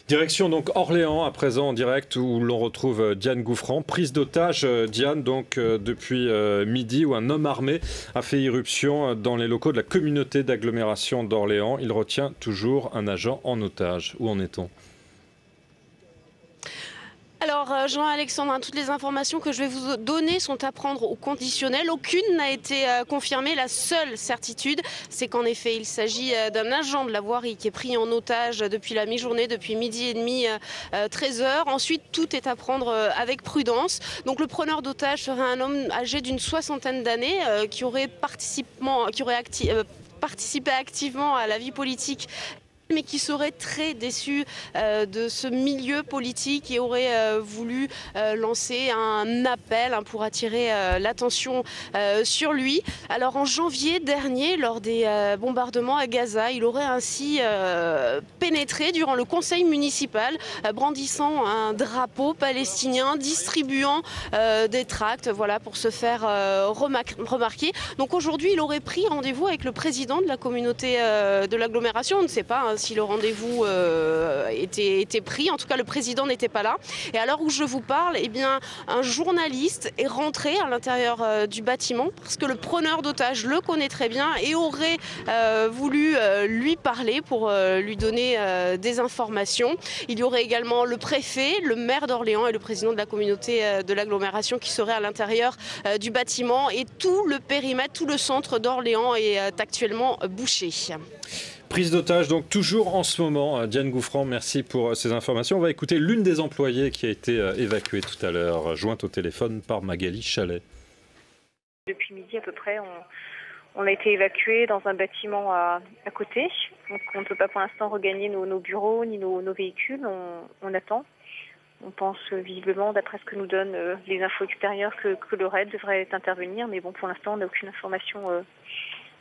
Direction donc Orléans à présent en direct où l'on retrouve Diane Gouffran. Prise d'otage, Diane, donc depuis midi où un homme armé a fait irruption dans les locaux de la communauté d'agglomération d'Orléans. Il retient toujours un agent en otage. Où en est-on ? Alors Jean-Alexandre, toutes les informations que je vais vous donner sont à prendre au conditionnel. Aucune n'a été confirmée. La seule certitude, c'est qu'en effet, il s'agit d'un agent de la voirie qui est pris en otage depuis la mi-journée, depuis midi et demi, 13 h. Ensuite, tout est à prendre avec prudence. Donc le preneur d'otage serait un homme âgé d'une soixantaine d'années qui aurait participé activement à la vie politique, mais qui serait très déçu de ce milieu politique et aurait voulu lancer un appel pour attirer l'attention sur lui. Alors en janvier dernier, lors des bombardements à Gaza, il aurait ainsi pénétré durant le conseil municipal, brandissant un drapeau palestinien, distribuant des tracts, voilà, pour se faire remarquer. Donc aujourd'hui, il aurait pris rendez-vous avec le président de la communauté de l'agglomération. On ne sait pas si le rendez-vous était pris. En tout cas, le président n'était pas là. Et à l'heure où je vous parle, eh bien, un journaliste est rentré à l'intérieur du bâtiment parce que le preneur d'otages le connaît très bien et aurait voulu lui parler pour lui donner des informations. Il y aurait également le préfet, le maire d'Orléans et le président de la communauté de l'agglomération qui seraient à l'intérieur du bâtiment. Et tout le périmètre, tout le centre d'Orléans est actuellement bouché. Prise d'otage donc toujours en ce moment. Diane Gouffran, merci pour ces informations. On va écouter l'une des employées qui a été évacuée tout à l'heure, jointe au téléphone par Magali Chalet. Depuis midi à peu près, on a été évacué dans un bâtiment à côté. Donc on ne peut pas pour l'instant regagner nos bureaux ni nos véhicules. On attend. On pense visiblement, d'après ce que nous donnent les infos extérieures, que le raid devrait intervenir. Mais bon, pour l'instant, on n'a aucune information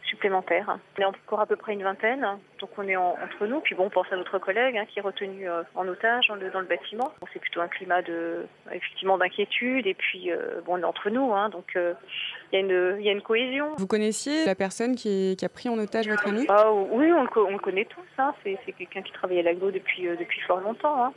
supplémentaire. On est encore à peu près une vingtaine, donc on est entre nous. Puis bon, on pense à notre collègue qui est retenu en otage dans le bâtiment. Bon, c'est plutôt un climat effectivement d'inquiétude. Et puis bon, on est entre nous, donc il y a une cohésion. Vous connaissiez la personne qui a pris en otage votre ami ? Oui, on le connaît tous. C'est quelqu'un qui travaille à l'aglo depuis fort longtemps.